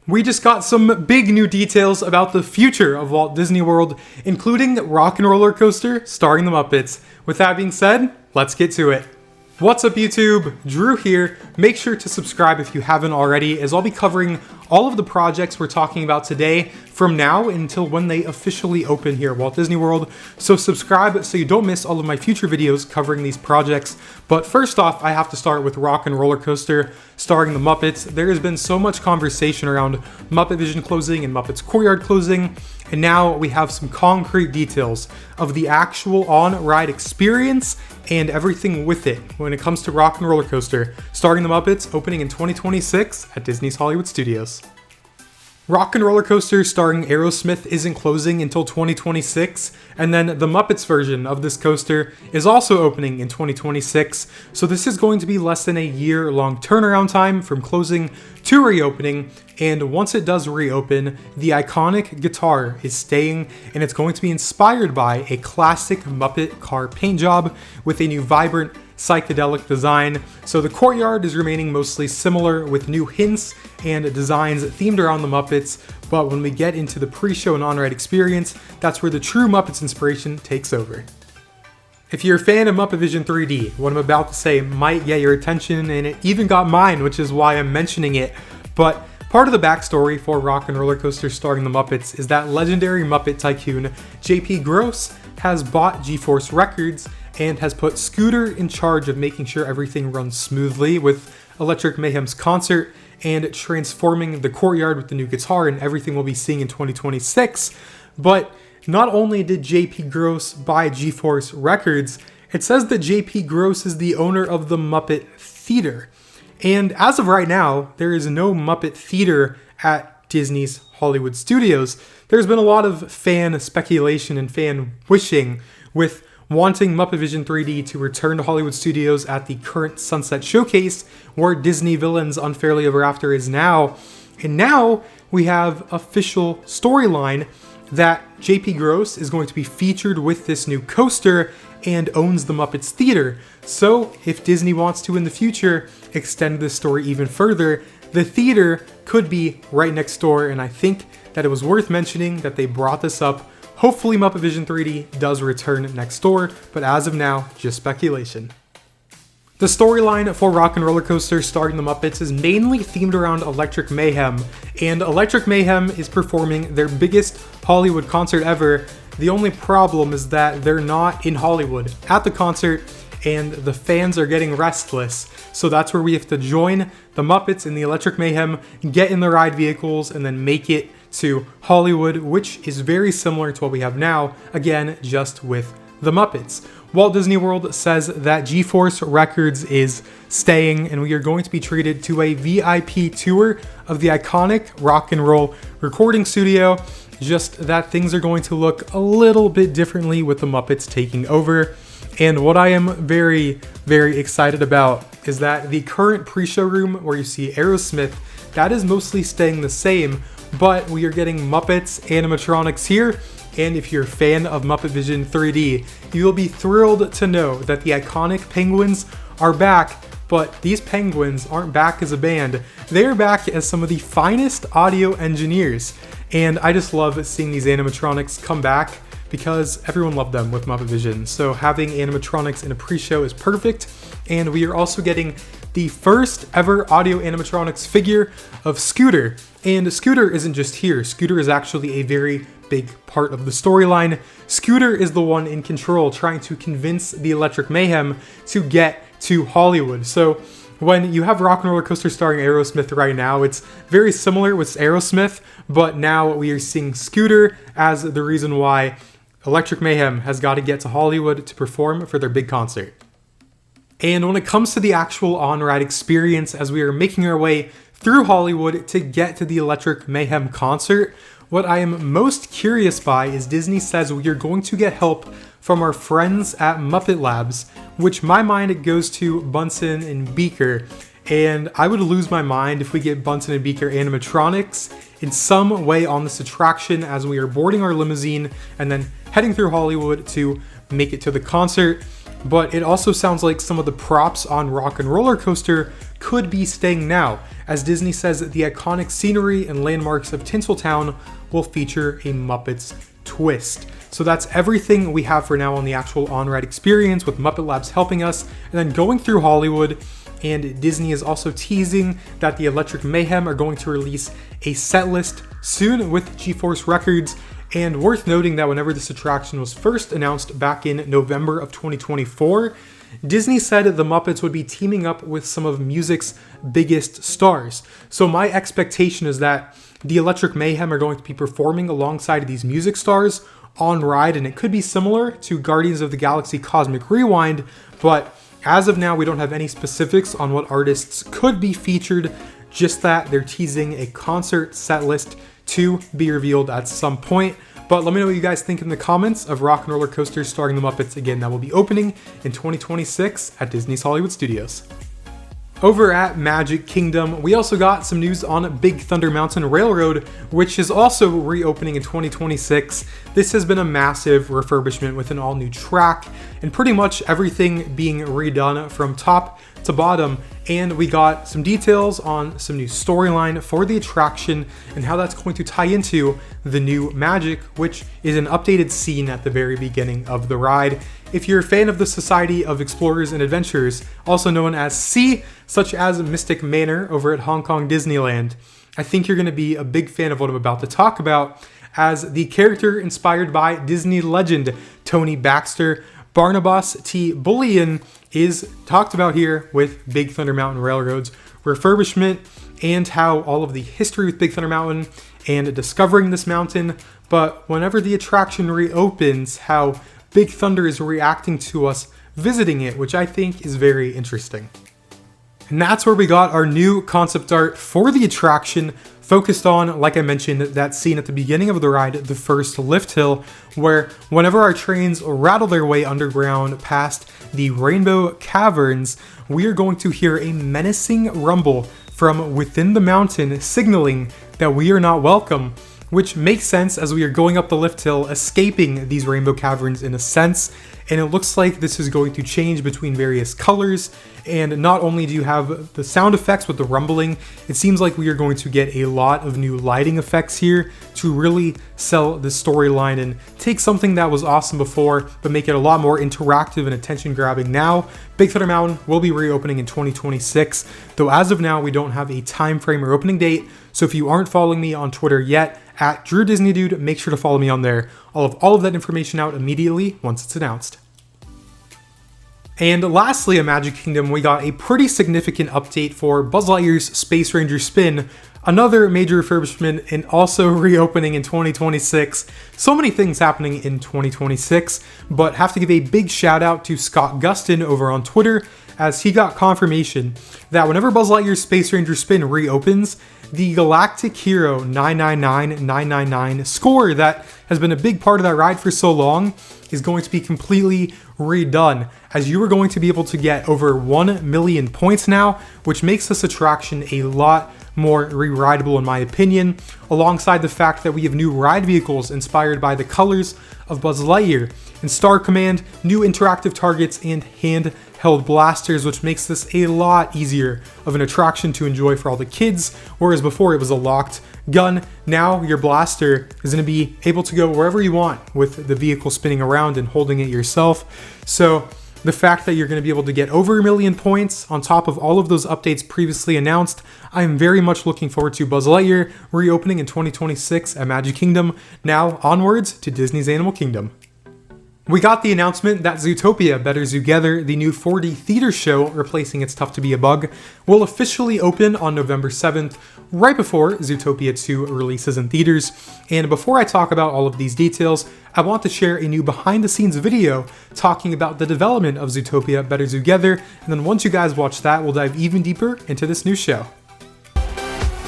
We just got some big new details about the future of Walt Disney World, including Rock and Roller Coaster starring the Muppets. With that being said, let's get to it. What's up YouTube? Drew here. Make sure to subscribe if you haven't already, as I'll be covering all of the projects we're talking about today from now until when they officially open here at Walt Disney World. So subscribe so you don't miss all of my future videos covering these projects. But first off, I have to start with Rock and Roller Coaster starring the Muppets. There has been so much conversation around Muppet Vision closing and Muppets Courtyard closing, and now we have some concrete details of the actual on-ride experience and everything with it when it comes to Rock and Roller Coaster starring the Muppets, opening in 2026 at Disney's Hollywood Studios. Rock and Roller Coaster starring Aerosmith isn't closing until 2026, and then the Muppets version of this coaster is also opening in 2026, so this is going to be less than a year-long turnaround time from closing to reopening, and once it does reopen, the iconic guitar is staying, and it's going to be inspired by a classic Muppet car paint job with a new vibrant psychedelic design. So the courtyard is remaining mostly similar with new hints and designs themed around the Muppets, but when we get into the pre-show and on-ride experience, that's where the true Muppets inspiration takes over. If you're a fan of Muppet Vision 3D, what I'm about to say might get your attention, and it even got mine, which is why I'm mentioning it, but part of the backstory for Rock and Roller Coaster starring the Muppets is that legendary Muppet tycoon J.P. Gross has bought G-Force Records and has put Scooter in charge of making sure everything runs smoothly with Electric Mayhem's concert and transforming the courtyard with the new guitar and everything we'll be seeing in 2026. But not only did JP Gross buy G-Force Records, it says that JP Gross is the owner of the Muppet Theater. And as of right now, there is no Muppet Theater at Disney's Hollywood Studios. There's been a lot of fan speculation and fan wishing with wanting Muppet Vision 3D to return to Hollywood Studios at the current Sunset Showcase, where Disney Villains Unfairly Ever After is now. And now we have official storyline that JP Gross is going to be featured with this new coaster and owns the Muppets Theater. So if Disney wants to in the future extend this story even further, the theater could be right next door, and I think that it was worth mentioning that they brought this up. Hopefully Muppet Vision 3D does return next door, but as of now, just speculation. The storyline for Rock and Roller Coaster starring the Muppets is mainly themed around Electric Mayhem, and Electric Mayhem is performing their biggest Hollywood concert ever. The only problem is that they're not in Hollywood at the concert, and the fans are getting restless. So that's where we have to join the Muppets in the Electric Mayhem, get in the ride vehicles, and then make it to Hollywood, which is very similar to what we have now, again, just with the Muppets. Walt Disney World says that G-Force Records is staying, and we are going to be treated to a VIP tour of the iconic rock and roll recording studio, just that things are going to look a little bit differently with the Muppets taking over. And what I am very, very excited about is that the current pre-show room where you see Aerosmith, that is mostly staying the same, but we are getting Muppets animatronics here. And if you're a fan of Muppet Vision 3D, you will be thrilled to know that the iconic penguins are back, but these penguins aren't back as a band. They are back as some of the finest audio engineers. And I just love seeing these animatronics come back because everyone loved them with Muppet Vision. So having animatronics in a pre-show is perfect. And we are also getting the first ever audio animatronics figure of Scooter. And Scooter isn't just here. Scooter is actually a very big part of the storyline. Scooter is the one in control, trying to convince the Electric Mayhem to get to Hollywood. So when you have Rock and Roller Coaster starring Aerosmith right now, it's very similar with Aerosmith, but now we are seeing Scooter as the reason why Electric Mayhem has got to get to Hollywood to perform for their big concert. And when it comes to the actual on-ride experience, as we are making our way through Hollywood to get to the Electric Mayhem concert, what I am most curious by is Disney says we are going to get help from our friends at Muppet Labs, which my mind it goes to Bunsen and Beaker. And I would lose my mind if we get Bunsen and Beaker animatronics in some way on this attraction as we are boarding our limousine and then heading through Hollywood to make it to the concert. But it also sounds like some of the props on Rock and Roller Coaster could be staying now, as Disney says that the iconic scenery and landmarks of Tinseltown will feature a Muppets twist. So that's everything we have for now on the actual on-ride experience, with Muppet Labs helping us, and then going through Hollywood. And Disney is also teasing that the Electric Mayhem are going to release a set list soon with GeForce Records. And worth noting that whenever this attraction was first announced back in November of 2024, Disney said the Muppets would be teaming up with some of music's biggest stars. So my expectation is that the Electric Mayhem are going to be performing alongside these music stars on ride, and it could be similar to Guardians of the Galaxy Cosmic Rewind, but as of now, we don't have any specifics on what artists could be featured, just that they're teasing a concert set list to be revealed at some point. But let me know what you guys think in the comments of Rock and Roller Coaster starring the Muppets. Again, that will be opening in 2026 at Disney's Hollywood Studios. Over at Magic Kingdom, we also got some news on Big Thunder Mountain Railroad, which is also reopening in 2026. This has been a massive refurbishment with an all-new track and pretty much everything being redone from top to bottom. And we got some details on some new storyline for the attraction and how that's going to tie into the new Magic, which is an updated scene at the very beginning of the ride. If you're a fan of the Society of Explorers and Adventurers, also known as C, such as Mystic Manor over at Hong Kong Disneyland, I think you're going to be a big fan of what I'm about to talk about, as the character inspired by Disney legend Tony Baxter, Barnabas T. Bullion, is talked about here with Big Thunder Mountain Railroad's refurbishment, and how all of the history with Big Thunder Mountain and discovering this mountain, but whenever the attraction reopens, how Big Thunder is reacting to us visiting it, which I think is very interesting. And that's where we got our new concept art for the attraction, focused on, like I mentioned, that scene at the beginning of the ride, the first lift hill, where whenever our trains rattle their way underground past the Rainbow Caverns, we are going to hear a menacing rumble from within the mountain, signaling that we are not welcome, which makes sense as we are going up the lift hill, escaping these Rainbow Caverns in a sense. And it looks like this is going to change between various colors. And not only do you have the sound effects with the rumbling, it seems like we are going to get a lot of new lighting effects here to really sell the storyline and take something that was awesome before, but make it a lot more interactive and attention grabbing now. Big Thunder Mountain will be reopening in 2026, though as of now, we don't have a time frame or opening date. So if you aren't following me on Twitter yet, at Drew Disney Dude, make sure to follow me on there. I'll have all of that information out immediately once it's announced. And lastly, at Magic Kingdom, we got a pretty significant update for Buzz Lightyear's Space Ranger Spin, another major refurbishment and also reopening in 2026. So many things happening in 2026, but have to give a big shout out to Scott Gustin over on Twitter, as he got confirmation that whenever Buzz Lightyear's Space Ranger Spin reopens, the Galactic Hero 999999 score that has been a big part of that ride for so long is going to be completely redone, as you are going to be able to get over 1 million points now, which makes this attraction a lot more re-rideable in my opinion, alongside the fact that we have new ride vehicles inspired by the colors of Buzz Lightyear, and Star Command, new interactive targets, and handheld blasters, which makes this a lot easier of an attraction to enjoy for all the kids, whereas before it was a locked gun. Now your blaster is going to be able to go wherever you want with the vehicle spinning around and holding it yourself. So the fact that you're going to be able to get over 1 million points on top of all of those updates previously announced, I am very much looking forward to Buzz Lightyear reopening in 2026 at Magic Kingdom. Now onwards to Disney's Animal Kingdom. We got the announcement that Zootopia Better Zoogether, the new 4D theater show replacing It's Tough to Be a Bug, will officially open on November 7th, right before Zootopia 2 releases in theaters. And before I talk about all of these details, I want to share a new behind-the-scenes video talking about the development of Zootopia Better Zoogether, and then once you guys watch that, we'll dive even deeper into this new show.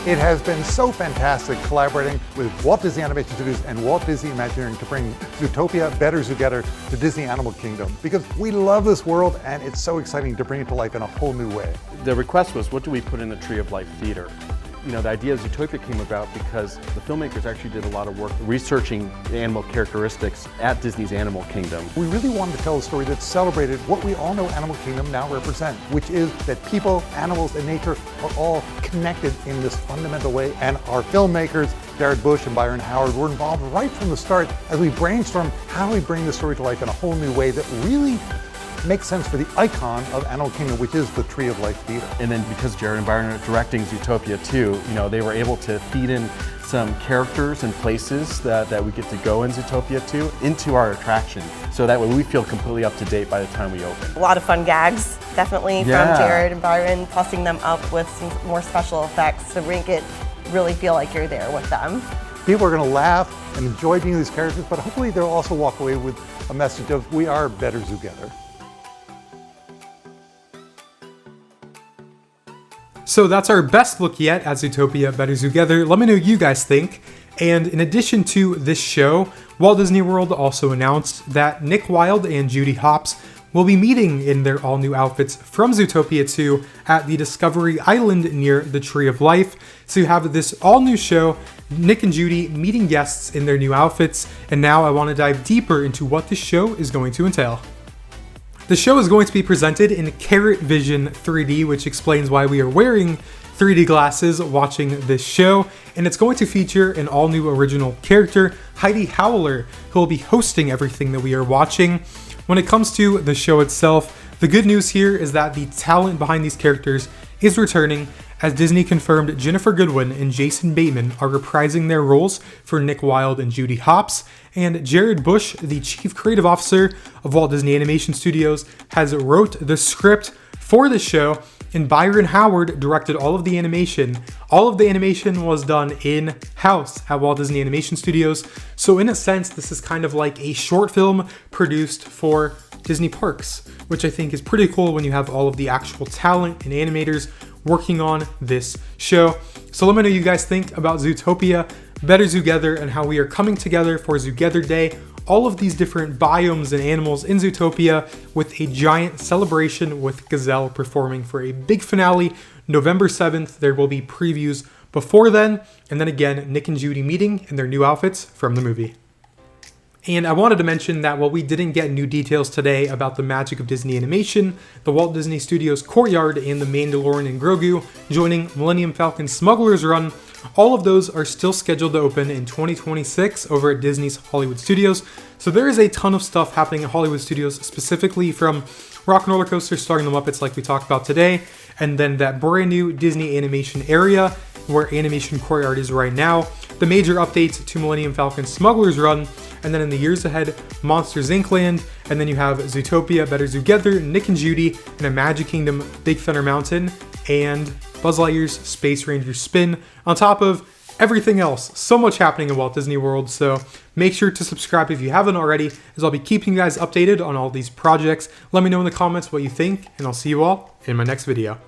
It has been so fantastic collaborating with Walt Disney Animation Studios and Walt Disney Imagineering to bring Zootopia Better Zoogether to Disney Animal Kingdom, because we love this world and it's so exciting to bring it to life in a whole new way. The request was, what do we put in the Tree of Life Theater? the idea of Zootopia came about because the filmmakers actually did a lot of work researching the animal characteristics at Disney's Animal Kingdom. We really wanted to tell a story that celebrated what we all know Animal Kingdom now represent, which is that people, animals, and nature are all connected in this fundamental way. And our filmmakers, Jared Bush and Byron Howard, were involved right from the start as we brainstormed how do we bring this story to life in a whole new way that really makes sense for the icon of Animal Kingdom, which is the Tree of Life theater. And then because Jared and Byron are directing Zootopia too, they were able to feed in some characters and places that we get to go in Zootopia too into our attraction. So that way we feel completely up to date by the time we open. A lot of fun gags, definitely, from Jared and Byron, tossing them up with some more special effects to make it really feel like you're there with them. People are going to laugh and enjoy being these characters, but hopefully they'll also walk away with a message of we are better Zoogether. So that's our best look yet at Zootopia Better Zoogether. Let me know what you guys think. And in addition to this show, Walt Disney World also announced that Nick Wilde and Judy Hopps will be meeting in their all-new outfits from Zootopia 2 at the Discovery Island near the Tree of Life. So you have this all-new show, Nick and Judy meeting guests in their new outfits, and now I want to dive deeper into what this show is going to entail. The show is going to be presented in Carrot Vision 3D, which explains why we are wearing 3D glasses watching this show, and it's going to feature an all-new original character, Heidi Howler, who will be hosting everything that we are watching. When it comes to the show itself, the good news here is that the talent behind these characters is returning, as Disney confirmed Jennifer Goodwin and Jason Bateman are reprising their roles for Nick Wilde and Judy Hopps, and Jared Bush, the Chief Creative Officer of Walt Disney Animation Studios, has wrote the script for the show, and Byron Howard directed all of the animation. All of the animation was done in-house at Walt Disney Animation Studios, so in a sense, this is kind of like a short film produced for Disney parks, which I think is pretty cool when you have all of the actual talent and animators working on this show. So let me know what you guys think about Zootopia Better Zoogether and how we are coming together for Zoogether Day. All of these different biomes and animals in Zootopia with a giant celebration with Gazelle performing for a big finale November 7th. There will be previews before then, and then again, Nick and Judy meeting in their new outfits from the movie. And I wanted to mention that while we didn't get new details today about the magic of Disney animation, the Walt Disney Studios Courtyard and the Mandalorian and Grogu joining Millennium Falcon Smugglers run, all of those are still scheduled to open in 2026 over at Disney's Hollywood Studios. So there is a ton of stuff happening at Hollywood Studios, specifically from Rock and Roller Coaster starring the Muppets like we talked about today, and then that brand new Disney animation area where Animation Courtyard is right now, the major updates to Millennium Falcon Smugglers Run, and then in the years ahead, Monsters Inc. Land, and then you have Zootopia Better Zoogether, Nick and Judy, and a Magic Kingdom Big Thunder Mountain, and Buzz Lightyear's Space Ranger Spin, on top of everything else. So much happening in Walt Disney World, so make sure to subscribe if you haven't already, as I'll be keeping you guys updated on all these projects. Let me know in the comments what you think, and I'll see you all in my next video.